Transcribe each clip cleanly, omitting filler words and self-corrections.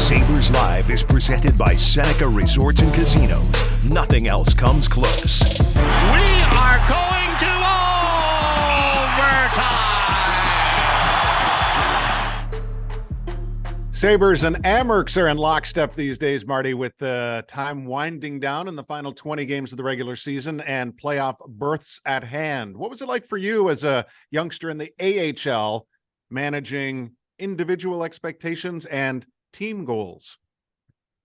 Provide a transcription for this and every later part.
Sabres Live is presented by Seneca Resorts and Casinos. Nothing else comes close. We are going to overtime. Sabres and Amerks are in lockstep these days, Marty, with the time winding down in the final 20 games of the regular season and playoff berths at hand. What was it like for you as a youngster in the AHL, managing individual expectations and team goals?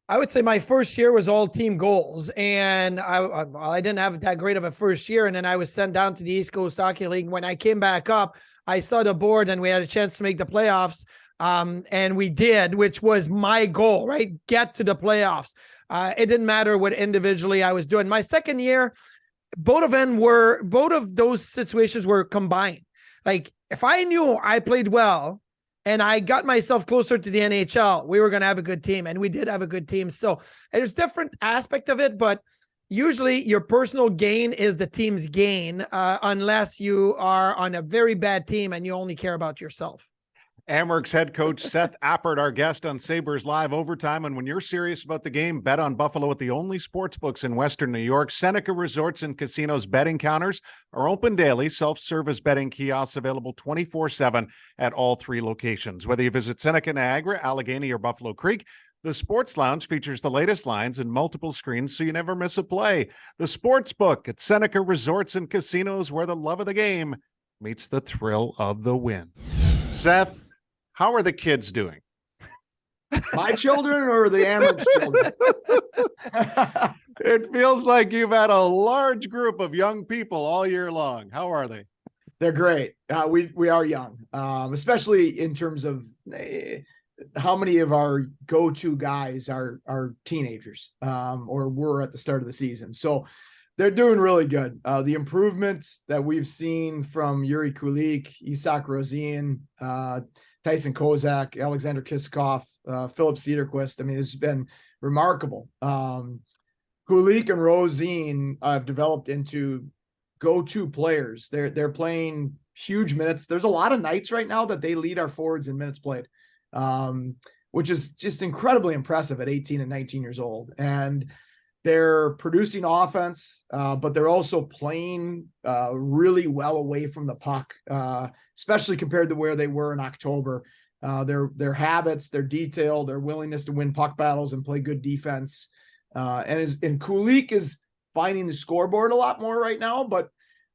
I would say my first year was all team goals, and I didn't have that great of a first year, and then I was sent down to the East Coast Hockey League. When I came back up, I saw the board, and we had a chance to make the playoffs, and we did, which was my goal, right? Get to the playoffs. It didn't matter what individually I was doing. My second year, both of those situations were combined. Like, if I knew I played well, and I got myself closer to the NHL, we were going to have a good team, and we did have a good team. So there's different aspect of it, but usually your personal gain is the team's gain, unless you are on a very bad team and you only care about yourself. Amerks head coach Seth Appert, our guest on Sabres Live Overtime. And when you're serious about the game, bet on Buffalo at the only sports books in Western New York. Seneca Resorts and Casinos betting counters are open daily. Self-service betting kiosks available 24/7 at all three locations. Whether you visit Seneca, Niagara, Allegheny, or Buffalo Creek, the Sports Lounge features the latest lines and multiple screens so you never miss a play. The Sports Book at Seneca Resorts and Casinos, where the love of the game meets the thrill of the win. Seth, how are the kids doing? My children or the Amerks children? It feels like you've had a large group of young people all year long. How are they? They're great. We are young, especially in terms of how many of our go-to guys are teenagers or were at the start of the season. So they're doing really good. The improvements that we've seen from Jiri Kulich, Isak Rosen, Tyson Kozak, Alexander Kisakov, Philip Cederquist, I mean, it's been remarkable. Kulik and Rosen have developed into go-to players. They're playing huge minutes. There's a lot of nights right now that they lead our forwards in minutes played, which is just incredibly impressive at 18 and 19 years old. And they're producing offense, but they're also playing really well away from the puck, especially compared to where they were in October. Their habits, their detail, their willingness to win puck battles and play good defense. And Kulik is finding the scoreboard a lot more right now, but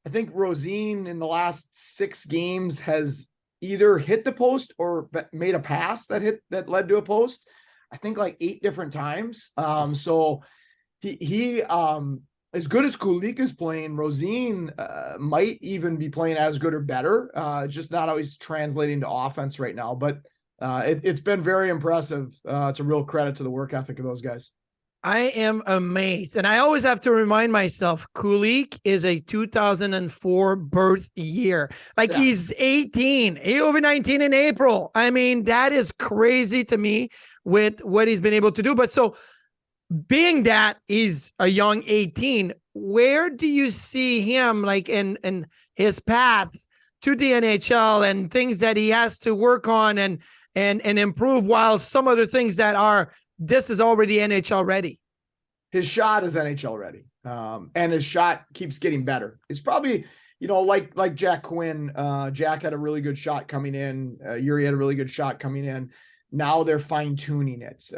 I think Rosen in the last 6 games has either hit the post or made a pass that led to a post, I think like 8 different times. So he as good as Kulik is playing, Rosen might even be playing as good or better, just not always translating to offense right now. But it's been very impressive. It's a real credit to the work ethic of those guys. I am amazed. And I always have to remind myself, Kulik is a 2004 birth year. Like, yeah. He's 18. He will be 19 in April. I mean, that is crazy to me with what he's been able to do. But so, being that he's a young 18, where do you see him, like, in his path to the NHL and things that he has to work on and improve, while some other things that are, this is already NHL ready? His shot is NHL ready. And his shot keeps getting better. It's probably, like Jack Quinn, Jack had a really good shot coming in. Jiri had a really good shot coming in. Now they're fine tuning it.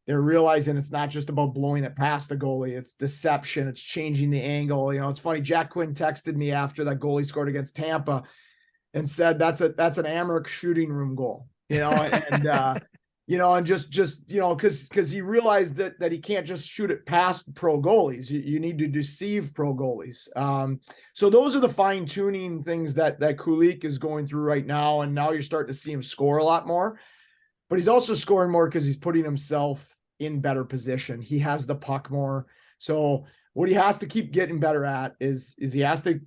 They're realizing it's not just about blowing it past the goalie. It's deception. It's changing the angle. It's funny. Jack Quinn texted me after that goalie scored against Tampa and said, that's an Amerks shooting room goal, and cause he realized that he can't just shoot it past pro goalies. You need to deceive pro goalies. So those are the fine tuning things that Kulik is going through right now. And now you're starting to see him score a lot more, but he's also scoring more because he's putting himself in better position. He has the puck more. So what he has to keep getting better at is he has to,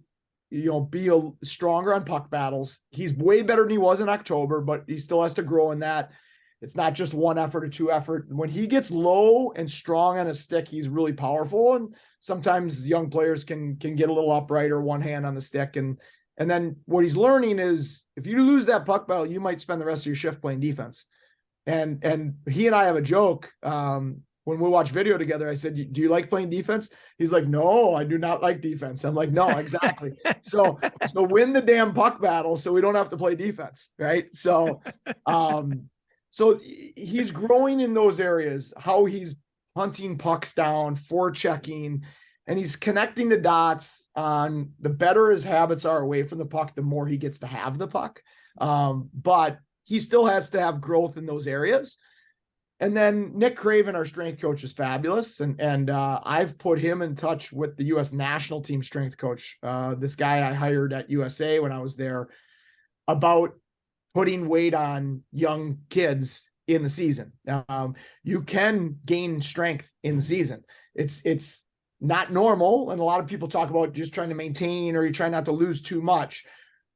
be stronger on puck battles. He's way better than he was in October, but he still has to grow in that. It's not just one effort or two effort. When he gets low and strong on his stick, he's really powerful. And sometimes young players can get a little upright or one hand on the stick. And then what he's learning is if you lose that puck battle, you might spend the rest of your shift playing defense. And he and I have a joke. When we watch video together, I said, do you like playing defense? He's like, no, I do not like defense. I'm like, no, exactly. So win the damn puck battle so we don't have to play defense. Right. So he's growing in those areas, how he's hunting pucks down, forechecking, and he's connecting the dots on the better his habits are away from the puck, the more he gets to have the puck. But he still has to have growth in those areas. And then Nick Craven, our strength coach, is fabulous. And I've put him in touch with the U.S. national team strength coach, this guy I hired at USA when I was there, about putting weight on young kids in the season. You can gain strength in the season. It's not normal. And a lot of people talk about just trying to maintain, or you try not to lose too much,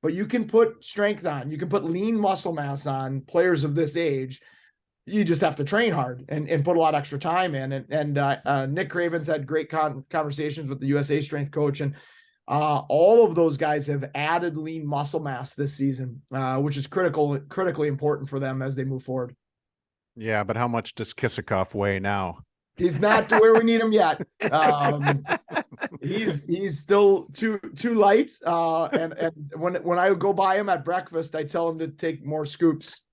but you can put strength on, you can put lean muscle mass on players of this age. You just have to train hard and put a lot of extra time in. And Nick Craven's had great conversations with the USA strength coach, and all of those guys have added lean muscle mass this season, which is critically important for them as they move forward. Yeah, but how much does Kisakov weigh now? He's not to where we need him yet. He's still too light. And when I go by him at breakfast, I tell him to take more scoops.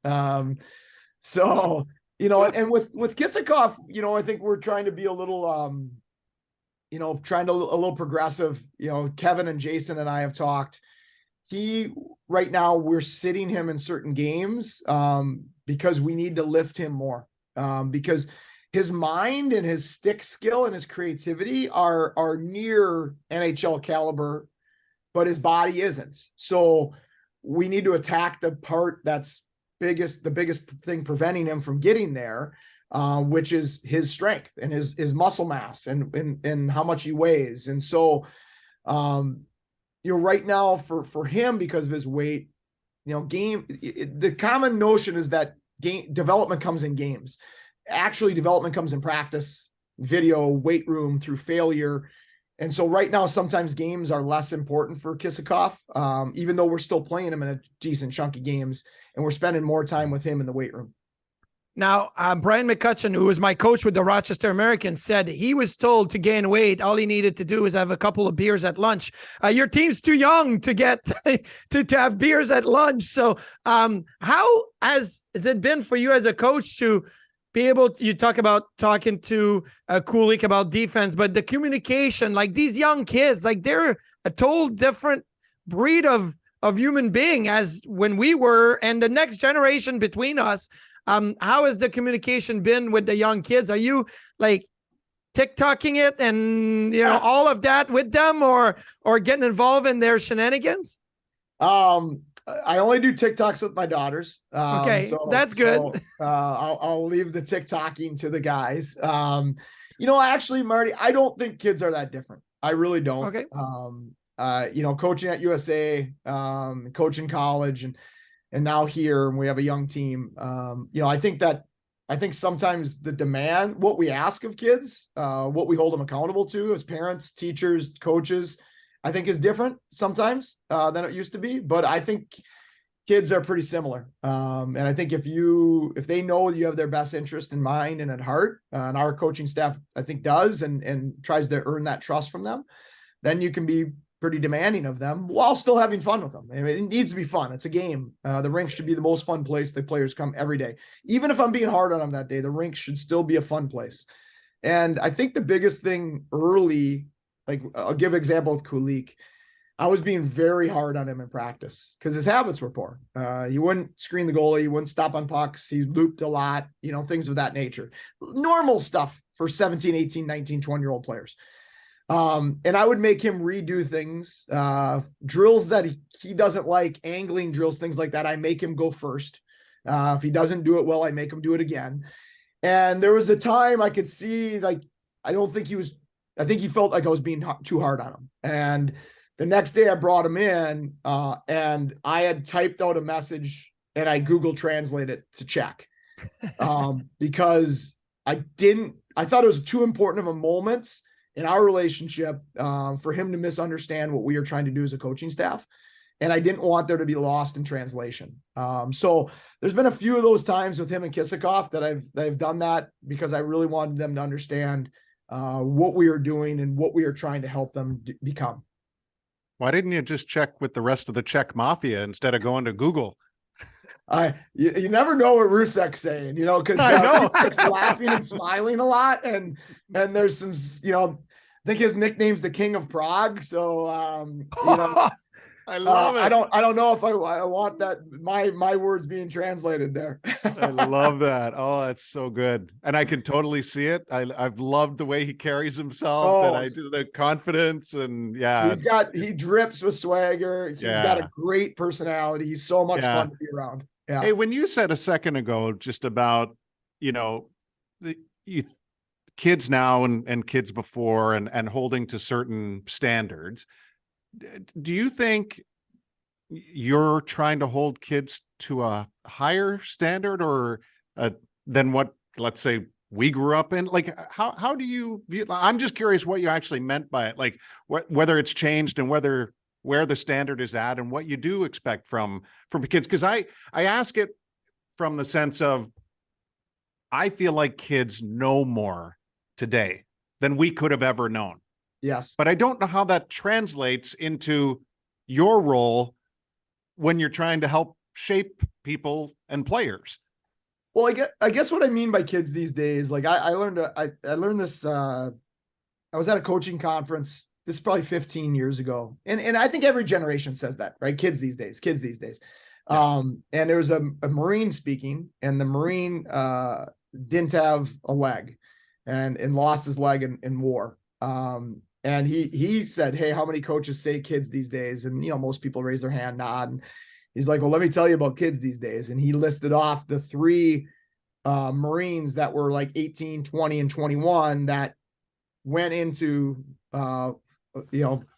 So, and with Kisakov, I think we're trying to be a little, a little progressive. Kevin and Jason and I have talked. Right now we're sitting him in certain games because we need to lift him more, because his mind and his stick skill and his creativity are near NHL caliber, but his body isn't. So we need to attack the part that's the biggest thing preventing him from getting there, which is his strength and his muscle mass and how much he weighs. And so, right now for him, because of his weight, the common notion is that game development comes in games. Actually, development comes in practice, video, weight room, through failure. And so right now, sometimes games are less important for Kisakov, even though we're still playing him in a decent chunk of games, and we're spending more time with him in the weight room. Now, Brian McCutchen, who was my coach with the Rochester Americans, said he was told to gain weight, all he needed to do was have a couple of beers at lunch. Your team's too young to get to have beers at lunch. So how has it been for you as a coach to be able, you talk about talking to Kulik about defense, but the communication, like these young kids, like they're a total different breed of human being as when we were, and the next generation between us. How has the communication been with the young kids? Are you like TikToking it and, all of that with them, or getting involved in their shenanigans? I only do TikToks with my daughters. Okay, so that's good. I'll leave the TikToking to the guys. Actually, Marty, I don't think kids are that different. I really don't. Okay. Coaching at USA, coaching college, and now here, and we have a young team. I think sometimes the demand, what we ask of kids, what we hold them accountable to as parents, teachers, coaches, I think is different sometimes than it used to be. But I think kids are pretty similar. And I think if they know you have their best interest in mind and at heart, and our coaching staff, I think, does and tries to earn that trust from them, then you can be pretty demanding of them while still having fun with them. I mean, it needs to be fun. It's a game. The rink should be the most fun place the players come every day. Even if I'm being hard on them that day, the rink should still be a fun place. And I think the biggest thing early, like I'll give an example with Kulik. I was being very hard on him in practice because his habits were poor. He wouldn't screen the goalie. He wouldn't stop on pucks. He looped a lot, things of that nature. Normal stuff for 17, 18, 19, 20-year-old players. And I would make him redo things, drills that he doesn't like, angling drills, things like that. I make him go first. If he doesn't do it well, I make him do it again. And there was a time I could see, I think he felt like I was being too hard on him. And the next day I brought him in, and I had typed out a message and I Google Translate it to check, because I thought it was too important of a moment in our relationship for him to misunderstand what we are trying to do as a coaching staff. And I didn't want there to be lost in translation. So there's been a few of those times with him and Kisakov that I've done that because I really wanted them to understand what we are doing and what we are trying to help them become. Why didn't you just check with the rest of the Czech Mafia instead of going to Google? You never know what Rousek's saying, because Rousek's laughing and smiling a lot, and there's some, I think his nickname's the King of Prague. So I love it. I don't know if I want that my words being translated there. I love that. Oh, that's so good. And I can totally see it. I've loved the way he carries himself and I do the confidence and he drips with swagger. He's got a great personality. He's so much fun to be around. Yeah. Hey, when you said a second ago just about, kids now and kids before and holding to certain standards, do you think you're trying to hold kids to a higher standard or than what, let's say, we grew up in? Like, how do you view? I'm just curious what you actually meant by it, like whether it's changed and where the standard is at and what you do expect from kids. Because I ask it from the sense of, I feel like kids know more today than we could have ever known. Yes. But I don't know how that translates into your role when you're trying to help shape people and players. Well, I guess what I mean by kids these days, like I learned this, I was at a coaching conference. This is probably 15 years ago. And I think every generation says that, right? Kids these days. Yeah. And there was a Marine speaking, and the Marine didn't have a leg and lost his leg in war. And he said, hey, how many coaches say kids these days? And, most people raise their hand, nod. And he's like, well, let me tell you about kids these days. And he listed off the three Marines that were like 18, 20, and 21 that went into,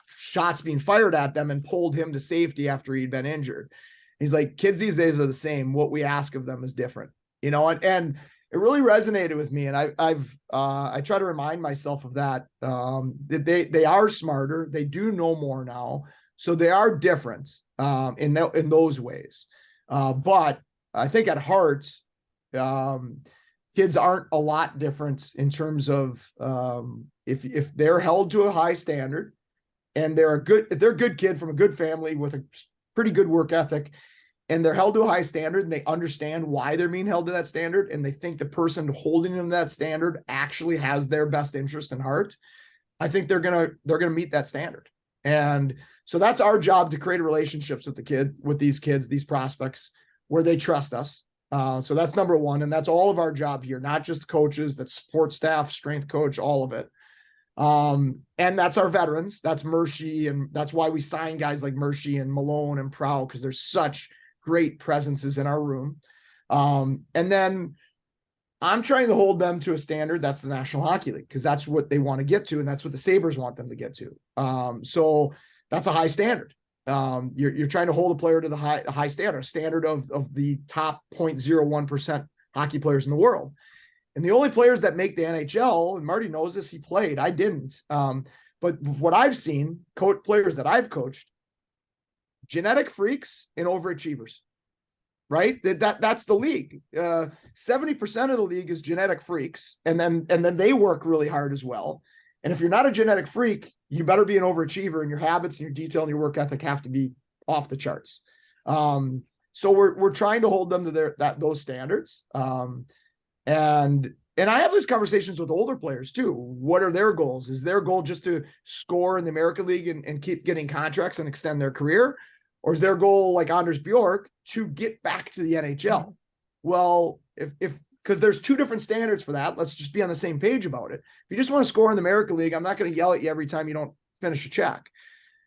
shots being fired at them and pulled him to safety after he'd been injured. He's like, kids these days are the same. What we ask of them is different, and it really resonated with me. And I try to remind myself of that, that they are smarter. They do know more now. So they are different in those ways. But I think at heart, kids aren't a lot different in terms of if they're held to a high standard and they're a good kid from a good family with a pretty good work ethic, and they're held to a high standard and they understand why they're being held to that standard, and they think the person holding them to that standard actually has their best interest in heart, I think they're gonna meet that standard. And so that's our job, to create relationships with these kids, these prospects, where they trust us. So that's number one. And that's all of our job here, not just coaches, that's support staff, strength coach, all of it. And that's our veterans. That's Mershey. And that's why we sign guys like Mershey and Malone and Prow, because there's such great presences in our room. And then I'm trying to hold them to a standard. That's the National Hockey League, because that's what they want to get to. And that's what the Sabres want them to get to. So that's a high standard. You're trying to hold a player to the high standard of the top 0.01% hockey players in the world. And the only players that make the NHL, and Marty knows this, he played, I didn't. But what I've seen, players that I've coached, genetic freaks and overachievers, right? That's the league. 70% of the league is genetic freaks. And then they work really hard as well. And if you're not a genetic freak, you better be an overachiever, and your habits and your detail and your work ethic have to be off the charts. So we're trying to hold them to those standards. And I have these conversations with older players too. What are their goals? Is their goal just to score in the American League and keep getting contracts and extend their career? Or is their goal, like Anders Bjork, to get back to the NHL? Well, because there's two different standards for that. Let's just be on the same page about it. If you just want to score in the American League, I'm not going to yell at you every time you don't finish a check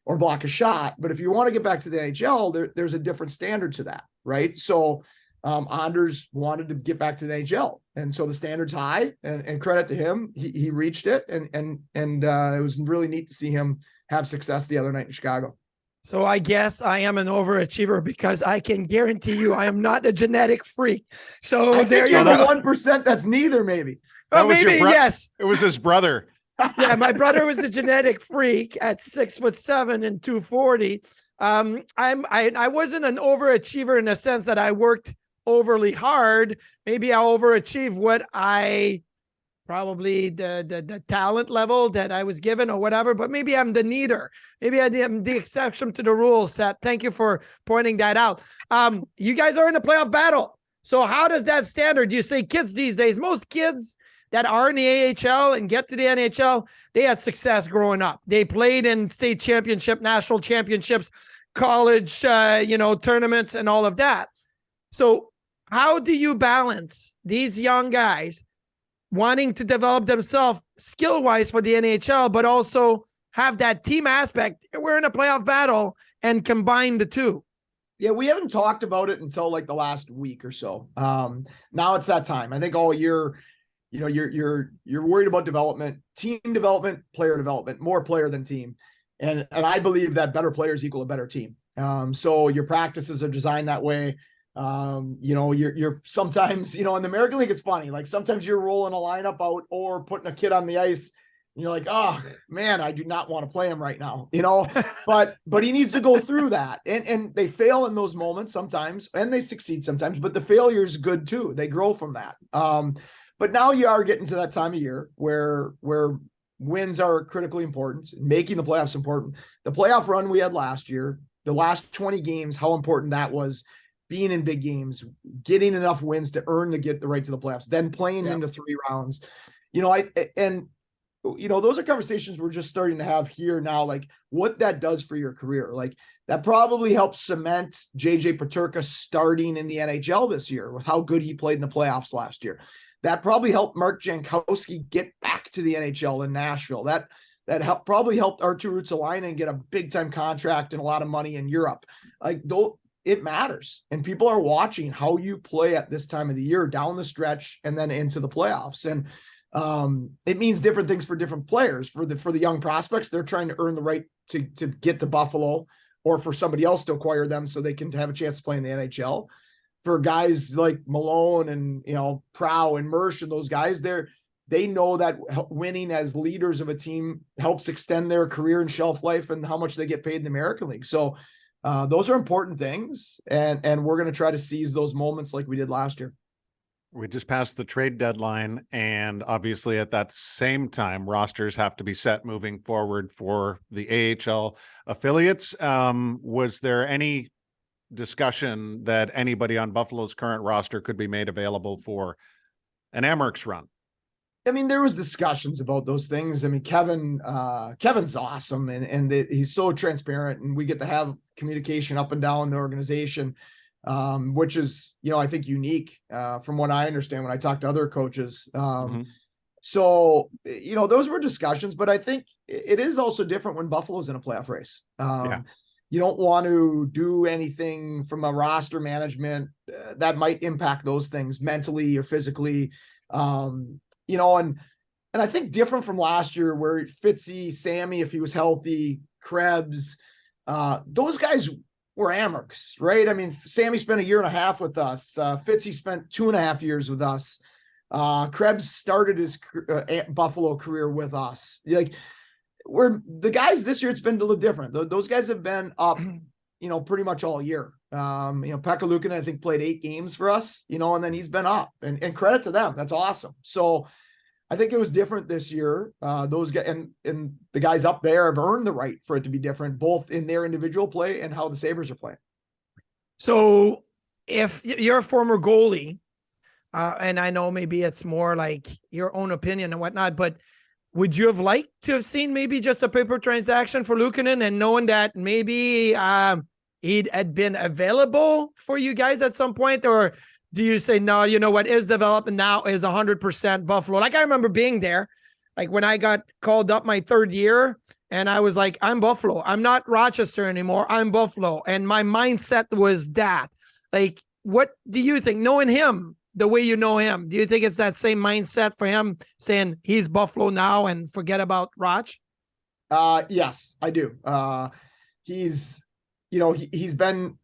or block a shot. But if you want to get back to the NHL, there's a different standard to that, right? So Anders wanted to get back to the NHL. And so the standard's high, and credit to him. He reached it, and it was really neat to see him have success the other night in Chicago. So I guess I am an overachiever, because I can guarantee you I am not a genetic freak. So there you go. go. 1% that's neither, maybe. Yes. It was his brother. Yeah, my brother was a genetic freak at 6'7" and 240. I wasn't an overachiever in the sense that I worked overly hard. Maybe I overachieved what I probably the talent level that I was given or whatever, but maybe I'm the neater. Maybe I'm the exception to the rule set. Thank you for pointing that out. You guys are in a playoff battle. So how does that standard? You say kids these days, most kids that are in the AHL and get to the NHL, they had success growing up. They played in state championship, national championships, college, tournaments and all of that. So how do you balance these young guys wanting to develop themselves skill-wise for the NHL, but also have that team aspect? We're in a playoff battle and combine the two. Yeah, we haven't talked about it until like the last week or so. Now it's that time. I think all year, you're worried about development, team development, player development, more player than team. And I believe that better players equal a better team. So your practices are designed that way. You're sometimes, in the American League, it's funny. Like sometimes you're rolling a lineup out or putting a kid on the ice and you're like, oh man, I do not want to play him right now, but he needs to go through that. And they fail in those moments sometimes and they succeed sometimes, but the failure is good too. They grow from that. But now you are getting to that time of year where wins are critically important, making the playoffs important. The playoff run we had last year, the last 20 games, how important that was. Being in big games, getting enough wins to get the right to the playoffs, then playing into 3 rounds. Those are conversations we're just starting to have here now, like what that does for your career. Like that probably helps cement JJ Peterka starting in the NHL this year with how good he played in the playoffs last year. That probably helped Mark Jankowski get back to the NHL in Nashville. That probably helped Arttu Ruotsalainen get a big time contract and a lot of money in Europe. Like it matters. And people are watching how you play at this time of the year down the stretch and then into the playoffs. And it means different things for different players. For the young prospects, they're trying to earn the right to get to Buffalo or for somebody else to acquire them so they can have a chance to play in the NHL. For guys like Malone and, Prow and Mersch and those guys, they know that winning as leaders of a team helps extend their career and shelf life and how much they get paid in the American League. So those are important things, and we're going to try to seize those moments like we did last year. We just passed the trade deadline, and obviously at that same time, rosters have to be set moving forward for the AHL affiliates. Was there any discussion that anybody on Buffalo's current roster could be made available for an Amerks run? I mean, there was discussions about those things. I mean, Kevin's awesome and he's so transparent, and we get to have communication up and down the organization, which is, I think unique from what I understand when I talk to other coaches. So, those were discussions, but I think it is also different when Buffalo's in a playoff race. You don't want to do anything from a roster management that might impact those things mentally or physically. And I think different from last year where Fitzy, Sammy, if he was healthy, Krebs, those guys were Amerks, right? I mean, Sammy spent 1.5 years with us. Fitzy spent 2.5 years with us. Krebs started his Buffalo career with us. Like, where the guys this year, it's been a little different. Those guys have been up, pretty much all year. Pekka Luukkonen, I think, played 8 games for us, and then he's been up, and credit to them. That's awesome. So I think it was different this year. Those guys and the guys up there have earned the right for it to be different, both in their individual play and how the Sabres are playing. So if you're a former goalie, and I know maybe it's more like your own opinion and whatnot, but would you have liked to have seen maybe just a paper transaction for Luukkonen and knowing that maybe he had been available for you guys at some point? Or do you say, no, his development now is 100% Buffalo? Like, I remember being there, like when I got called up my 3rd year and I was like, I'm Buffalo. I'm not Rochester anymore. I'm Buffalo. And my mindset was that. Like, what do you think, knowing him the way you know him? Do you think it's that same mindset for him, saying he's Buffalo now and forget about Roch? Yes, I do. He's been,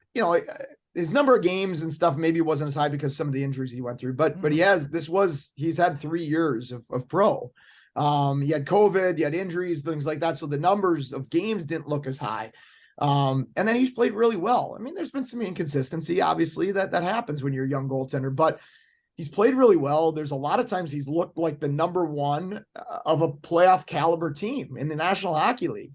his number of games and stuff maybe wasn't as high because some of the injuries he went through, but he's had 3 years of pro. He had COVID, he had injuries, things like that. So the numbers of games didn't look as high. And then he's played really well. I mean, there's been some inconsistency, obviously, that happens when you're a young goaltender, but he's played really well. There's a lot of times he's looked like the number one of a playoff caliber team in the National Hockey League.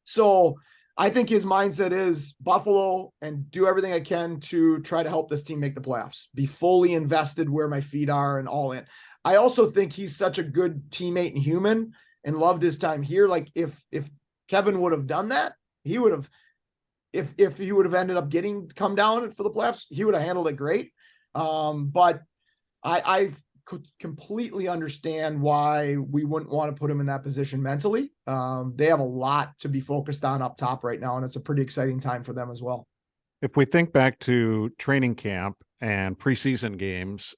So I think his mindset is Buffalo and do everything I can to try to help this team make the playoffs, be fully invested where my feet are and all in. I also think he's such a good teammate and human and loved his time here. Like if Kevin would have done that, he would have, if he would have ended up come down for the playoffs, he would have handled it great. But I could completely understand why we wouldn't want to put him in that position mentally. They have a lot to be focused on up top right now, and it's a pretty exciting time for them as well. If we think back to training camp and preseason games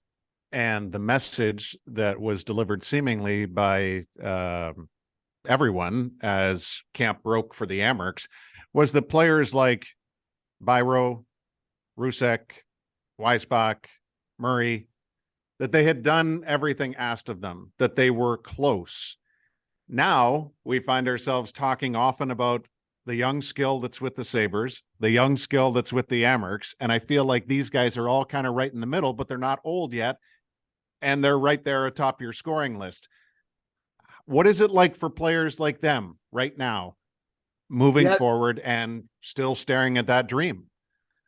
and the message that was delivered seemingly by everyone as camp broke for the Amerks was that players like Biro, Rousek, Weissbach, Murray, that they had done everything asked of them, that they were close. Now we find ourselves talking often about the young skill that's with the Sabres, the young skill that's with the Amerks, and I feel like these guys are all kind of right in the middle, but they're not old yet, and they're right there atop your scoring list. What is it like for players like them right now, moving forward and still staring at that dream?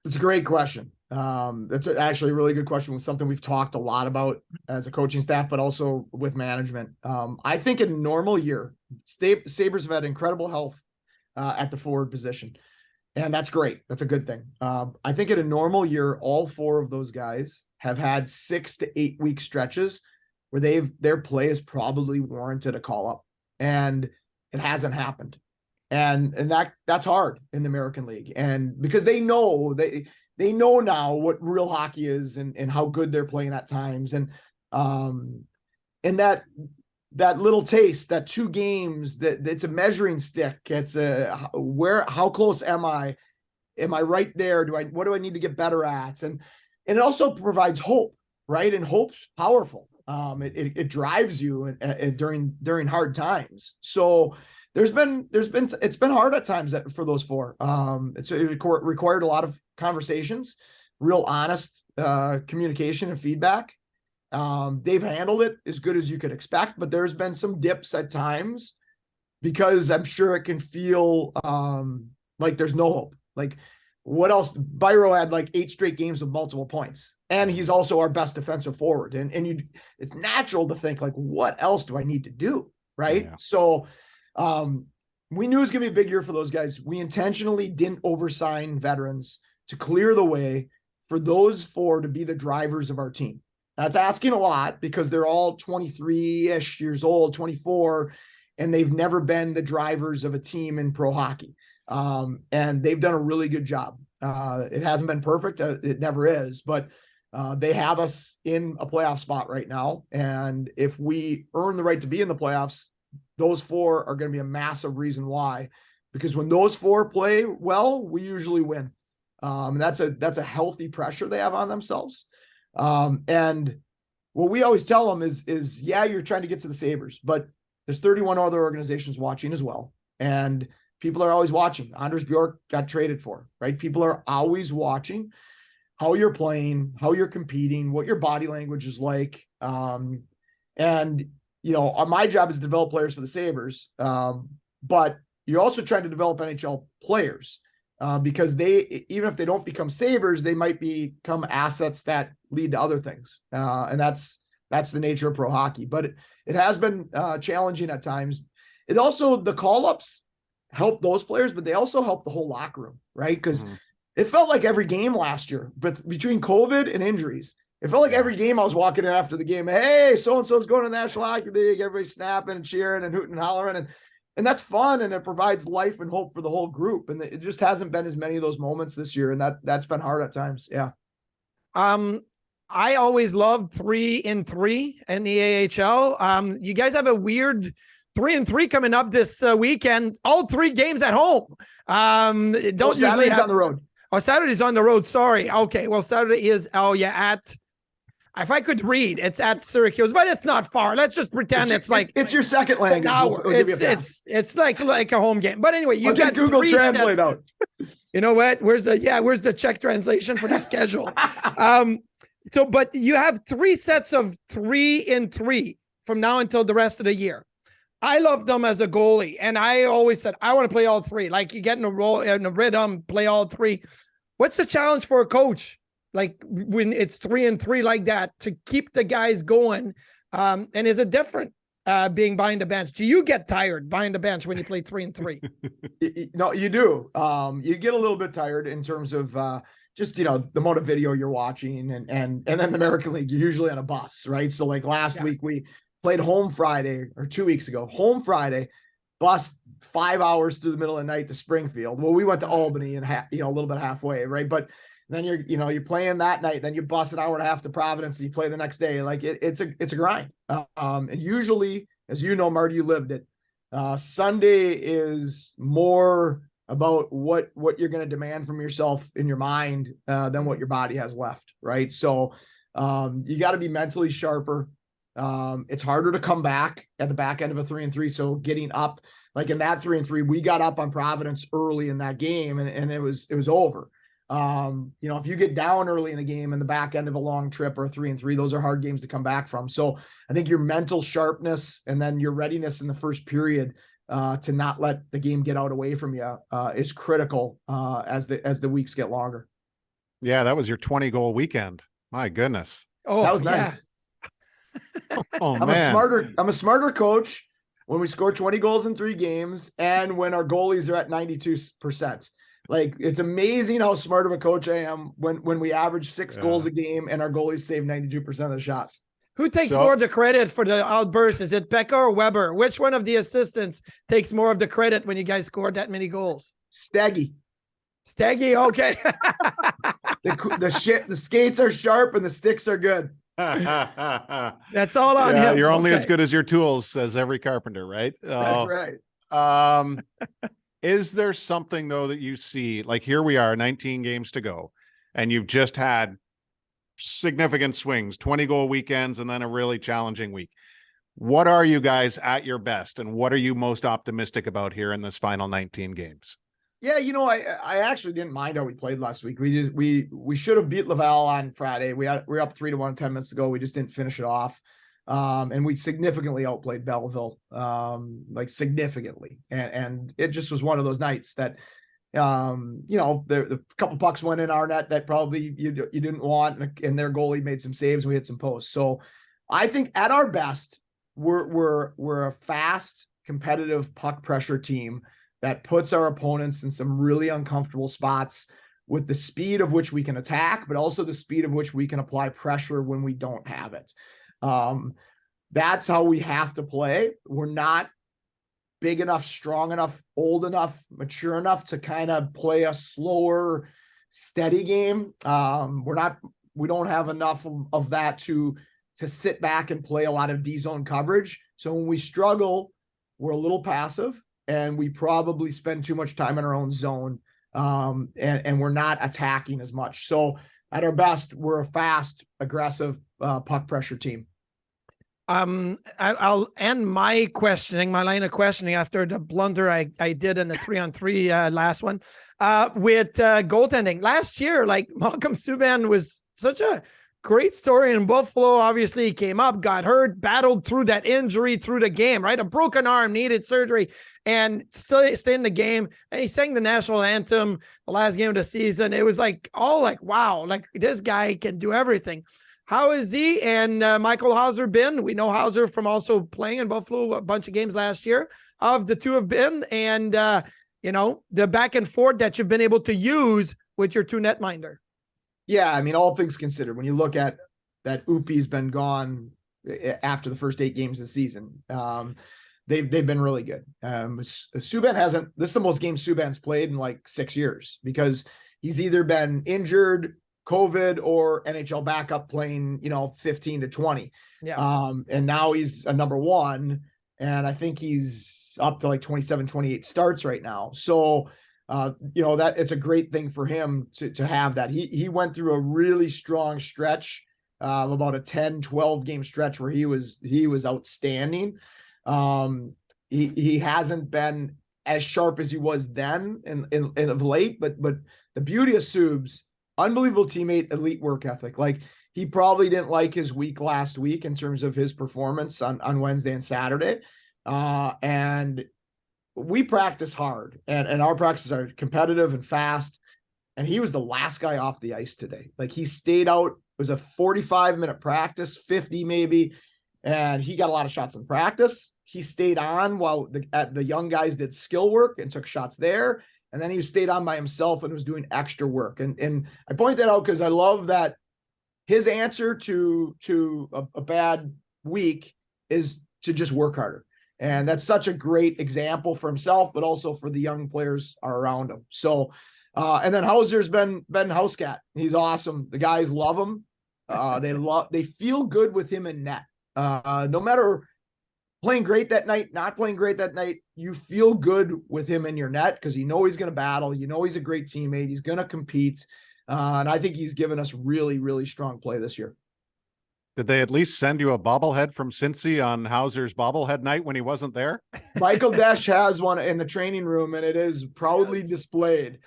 It's a great question. That's actually a really good question, with something we've talked a lot about as a coaching staff, but also with management. I think in a normal year, Sabres have had incredible health at the forward position, and that's great. That's a good thing. I think in a normal year, all four of those guys have had 6 to 8 week stretches where their play is probably warranted a call up, and it hasn't happened. And that's hard in the American League. And because they know now what real hockey is and how good they're playing at times. And that little taste, that 2 games, that it's a measuring stick. It's how close am I? Am I right there? What do I need to get better at? And it also provides hope, right? And hope's powerful. It drives you during hard times. So it's been hard at times for those four. It required a lot of conversations, real honest communication and feedback. They've handled it as good as you could expect, but there's been some dips at times because I'm sure it can feel like there's no hope. Like, what else? Biro had like 8 straight games with multiple points, and he's also our best defensive forward. And it's natural to think, like, what else do I need to do? Right. Yeah. So we knew it was going to be a big year for those guys. We intentionally didn't oversign veterans to clear the way for those 4 to be the drivers of our team. That's asking a lot because they're all 23-ish years old, 24, and they've never been the drivers of a team in pro hockey. And they've done a really good job. It hasn't been perfect. It never is, but they have us in a playoff spot right now. And if we earn the right to be in the playoffs, those 4 are going to be a massive reason why, because when those 4 play well, we usually win. That's a healthy pressure they have on themselves. And what we always tell them is, yeah, you're trying to get to the Sabres, but there's 31 other organizations watching as well. And people are always watching. Anders Bjork got traded for, right? People are always watching how you're playing, how you're competing, what your body language is like. And, you know, my job is to develop players for the Sabres. But you're also trying to develop NHL players because even if they don't become Sabres, they might become assets that lead to other things. And that's the nature of pro hockey, but it has been challenging at times. It also, the call-ups help those players, but they also help the whole locker room, right? Because it felt like every game last year, but between COVID and injuries, it felt like every game I was walking in after the game, hey, so-and-so's going to the National Hockey League, everybody's snapping and cheering and hooting and hollering, and that's fun, and it provides life and hope for the whole group, and it just hasn't been as many of those moments this year, and that's been hard at times. Yeah. I always loved 3-3 in the AHL. You guys have a weird 3-3 coming up this weekend. All 3 games at home. Saturday's on the road. Oh, Saturday's on the road. Sorry. Okay. Well, Saturday is at if I could read, it's at Syracuse, but it's not far. Let's just pretend it's your second language. It's like a home game. But anyway, you got Google Translate out. You know what? Where's the Czech translation for the schedule? But you have 3 sets of 3-3 from now until the rest of the year. I love them as a goalie, and I always said I want to play all 3. Like, you get in a role in a rhythm, play all 3. What's the challenge for a coach? Like, when it's 3-3 like that, to keep the guys going, and is it different being behind the bench? Do you get tired behind the bench when you play 3-3? No, you do. You get a little bit tired in terms of just, the amount of video you're watching, and then the American League, you're usually on a bus, right? So like last week we played home Friday, or 2 weeks ago, home Friday, bus 5 hours through the middle of the night to Springfield. Well, we went to Albany and a little bit halfway, right? But then you're playing that night, then you bus an hour and a half to Providence, and you play the next day. Like it's a grind. And usually, as you know, Marty, you lived it. Sunday is more about what you're going to demand from yourself in your mind than what your body has left, right? So you got to be mentally sharper. It's harder to come back at the back end of a 3-3. So getting up, like in that 3-3, we got up on Providence early in that game, and it was over. If you get down early in the game in the back end of a long trip or a 3-3, those are hard games to come back from. So I think your mental sharpness and then your readiness in the first period to not let the game get out away from you is critical as the weeks get longer. Yeah, that was your 20-goal weekend. My goodness. Oh, that was nice. Oh, I'm a smarter coach when we score 20 goals in 3 games and when our goalies are at 92%. Like, it's amazing how smart of a coach I am when we average 6 goals a game and our goalies save 92% of the shots. Who takes more of the credit for the outbursts? Is it Pekka or Weber? Which one of the assistants takes more of the credit when you guys scored that many goals? Steggy, okay. the skates are sharp and the sticks are good. That's all on him. You're only as good as your tools, says every carpenter, right? That's right. Is there something, though, that you see, like here we are, 19 games to go, and you've just had significant swings, 20-goal weekends, and then a really challenging week. What are you guys at your best, and what are you most optimistic about here in this final 19 games? Yeah, I actually didn't mind how we played last week. We should have beat Laval on Friday. We were up 3-1 10 minutes ago. We just didn't finish it off. And we significantly outplayed Belleville, like significantly. And it just was one of those nights that, the couple pucks went in our net that probably you didn't want, and their goalie made some saves. We hit some posts. So I think at our best, we're a fast, competitive puck pressure team that puts our opponents in some really uncomfortable spots with the speed of which we can attack, but also the speed of which we can apply pressure when we don't have it. That's how we have to play. We're not big enough, strong enough, old enough, mature enough to kind of play a slower, steady game. We don't have enough of that to sit back and play a lot of D-zone coverage. So when we struggle, we're a little passive, and we probably spend too much time in our own zone, and we're not attacking as much. So at our best, we're a fast, aggressive puck pressure team. I'll end my line of questioning after the blunder I did in the 3-on-3 last one with goaltending. Last year, like, Malcolm Subban was such a great story in Buffalo. Obviously, he came up, got hurt, battled through that injury through the game, right? A broken arm, needed surgery, and still stayed in the game. And he sang the national anthem the last game of the season. It was wow, like, this guy can do everything. How is he and Michael Hauser been? We know Hauser from also playing in Buffalo a bunch of games last year. Of the two have been, and the back and forth that you've been able to use with your two netminder. Yeah, I mean, all things considered, when you look at that, Upi's been gone after the first 8 games of the season. They've been really good. Subban hasn't. This is the most games Subban's played in like 6 years, because he's either been injured, COVID, or NHL backup playing, 15 to 20. Yeah. And now he's a number 1, and I think he's up to like 27, 28 starts right now. So, that it's a great thing for him to have that. He went through a really strong stretch about a 10-12 game stretch where he was outstanding. He hasn't been as sharp as he was then in of late, but the beauty of Subs, unbelievable teammate, elite work ethic. Like, he probably didn't like his week last week in terms of his performance on Wednesday and Saturday. And we practice hard, and our practices are competitive and fast. And he was the last guy off the ice today. Like, he stayed out. It was a 45-minute practice, 50 maybe. And he got a lot of shots in practice. He stayed on while the young guys did skill work and took shots there. And then he stayed on by himself and was doing extra work. And I point that out because I love that his answer to a bad week is to just work harder. And that's such a great example for himself, but also for the young players around him. So, and then Hauser's been Housecat. He's awesome. The guys love him. They feel good with him in net. No matter playing great that night, not playing great that night, you feel good with him in your net because you know he's going to battle. You know he's a great teammate. He's going to compete. And I think he's given us really, really strong play this year. Did they at least send you a bobblehead from Cincy on Hauser's bobblehead night when he wasn't there? Michael Desch has one in the training room, and it is proudly displayed,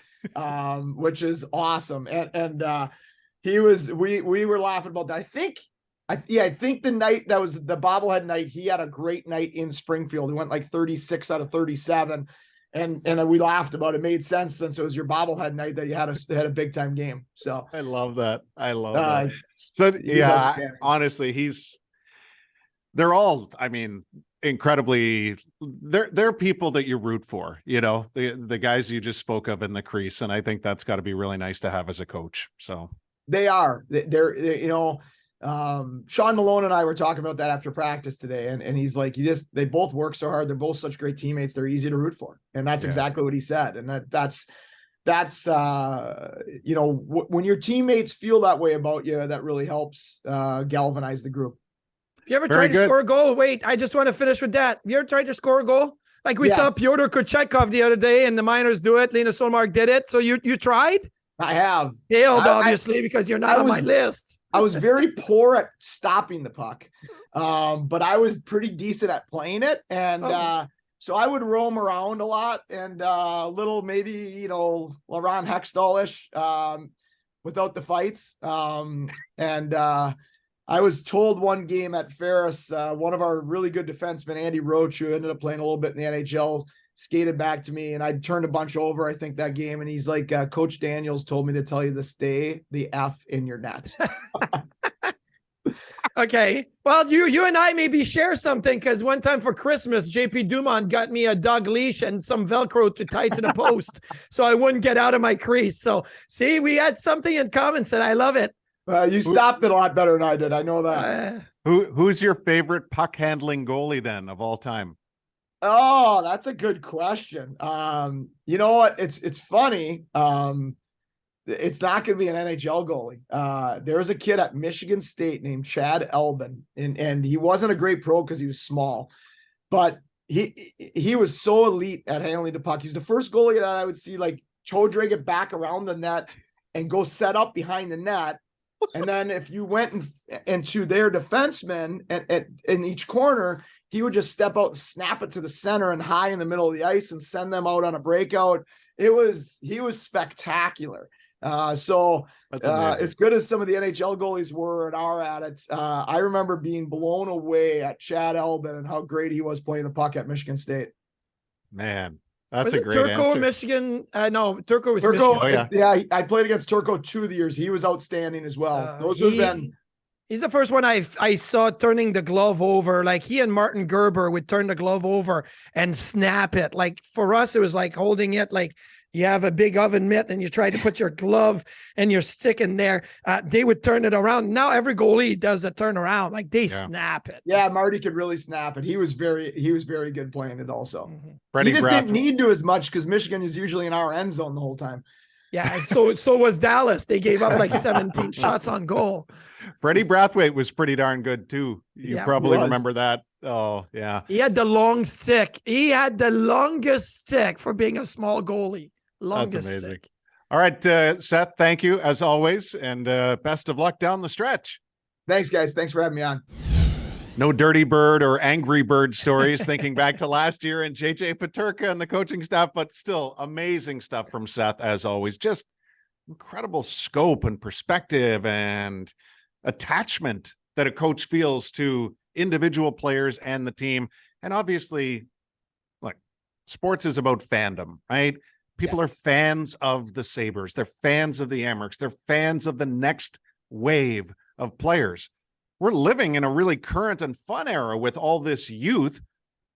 which is awesome. And we were laughing about that. I think the night that was the bobblehead night, he had a great night in Springfield. He went like 36 out of 37. And we laughed about it. It made sense since it was your bobblehead night that you had a big time game. So I love that. That. So yeah, honestly, they're all, I mean, incredibly, they're people that you root for, you know, the guys you just spoke of in the crease. And I think that's got to be really nice to have as a coach. So they're you know, Sean Malone and I were talking about that after practice today, and he's like, they both work so hard. They're both such great teammates. They're easy to root for. And that's exactly what he said. And that's you know, when your teammates feel that way about you, that really helps galvanize the group. Have you ever tried to score a goal? Wait, I just want to finish with that. Have you ever tried to score a goal? Like we saw Pyotr Kochetkov the other day, and the minors do it. Linus Weissbach did it. So you tried? I have. Failed, obviously, because you're not on my list. I was very poor at stopping the puck, but I was pretty decent at playing it. And so I would roam around a lot and little maybe, you know, Laurent Hextall-ish without the fights. And I was told one game at Ferris, one of our really good defensemen, Andy Roach, who ended up playing a little bit in the NHL, skated back to me, and I turned a bunch over, I think, that game. And he's like, Coach Daniels told me to tell you to stay the F in your net. Okay. Well, you and I maybe share something, because one time for Christmas, JP Dumont got me a dog leash and some Velcro to tie to the post so I wouldn't get out of my crease. So see, we had something in common, and I love it. You stopped it a lot better than I did. I know that. Who's your favorite puck handling goalie then of all time? Oh, that's a good question. You know what? It's funny. It's not going to be an NHL goalie. There's a kid at Michigan State named Chad Elbin, and he wasn't a great pro because he was small, but he was so elite at handling the puck. He's the first goalie that I would see like toe drag it back around the net and go set up behind the net. And then if you went into their defenseman in each corner, he would just step out and snap it to the center and high in the middle of the ice and send them out on a breakout. He was spectacular. So as good as some of the NHL goalies were and are at it, I remember being blown away at Chad Elbin and how great he was playing the puck at Michigan State. Man, that's was a great Turco, answer. Michigan? No, Turco was Turco. Michigan. Oh, yeah, I played against Turco 2 of the years. He was outstanding as well. Those have been. He's the first one I saw turning the glove over. Like he and Martin Gerber would turn the glove over and snap it. Like for us, it was like holding it like you have a big oven mitt and you try to put your glove and your stick in there. They would turn it around. Now every goalie does the turn around. Like they snap it. Yeah, Marty could really snap it. He was very good playing it also. Mm-hmm. He just didn't need to as much because Michigan is usually in our end zone the whole time. Yeah, and so was Dallas. They gave up like 17 shots on goal. Freddie Brathwaite was pretty darn good too. You probably remember that. Oh, yeah. He had the long stick. He had the longest stick for being a small goalie. Longest That's amazing. stick. All right, Seth, thank you as always, and best of luck down the stretch. Thanks, guys. Thanks for having me on. No dirty bird or angry bird stories thinking back to last year and JJ Peterka and the coaching staff, but still amazing stuff from Seth as always. Just incredible scope and perspective and attachment that a coach feels to individual players and the team. And obviously, like, sports is about fandom, right? People are fans of the Sabres. They're fans of the Amerks. They're fans of the next wave of players. We're living in a really current and fun era with all this youth,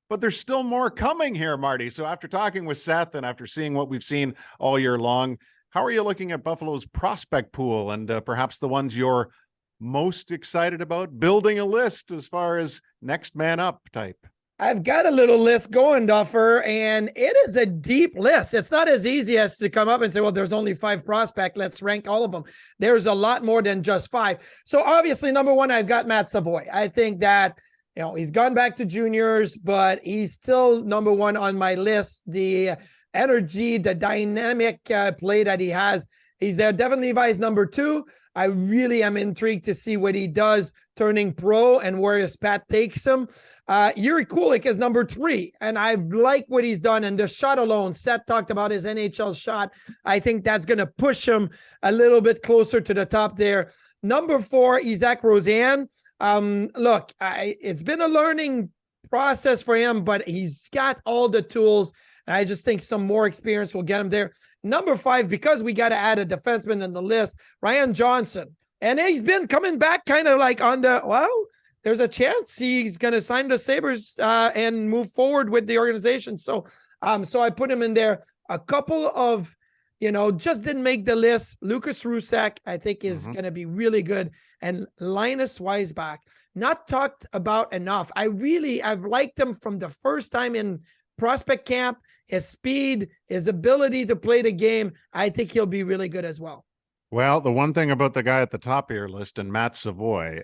but there's still more coming here, Marty. So after talking with Seth and after seeing what we've seen all year long, how are you looking at Buffalo's prospect pool and perhaps the ones you're most excited about? Building a list as far as next man up type. I've got a little list going, Duffer, and it is a deep list. It's not as easy as to come up and say, well, there's only 5 prospects. Let's rank all of them. There's a lot more than just 5. So obviously, number 1, I've got Matt Savoy. I think that, he's gone back to juniors, but he's still number 1 on my list. The energy, the dynamic play that he has, he's there. Devin Levi's number 2. I really am intrigued to see what he does turning pro and where his path takes him. Jiri Kulich is number 3, and I like what he's done. And the shot alone, Seth talked about his NHL shot. I think that's going to push him a little bit closer to the top there. Number 4, Isak Rosen. Look, it's been a learning process for him, but he's got all the tools. I just think some more experience will get him there. Number 5, because we got to add a defenseman in the list, Ryan Johnson. And he's been coming back kind of like on the, well, there's a chance he's going to sign the Sabres and move forward with the organization. So I put him in there. A couple of, just didn't make the list. Lukas Rousek, I think, is going to be really good. And Linus Weissbach, not talked about enough. I've liked him from the first time in prospect camp. His speed, his ability to play the game, I think he'll be really good as well. Well, the one thing about the guy at the top of your list, and Matt Savoy,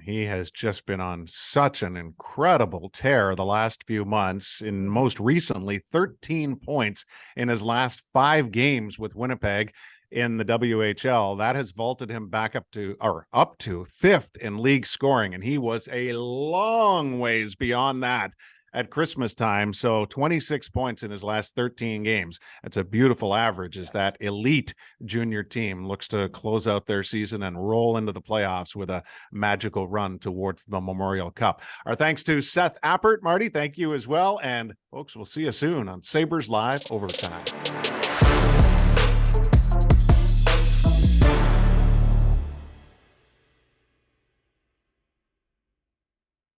he has just been on such an incredible tear the last few months. In most recently, 13 points in his last 5 games with Winnipeg in the WHL. That has vaulted him back up to 5th in league scoring, and he was a long ways beyond that at Christmas time. So 26 points in his last 13 games. That's a beautiful average as that elite junior team looks to close out their season and roll into the playoffs with a magical run towards the Memorial Cup. Our thanks to Seth Appert. Marty, thank you as well. And folks, we'll see you soon on Sabres Live Overtime.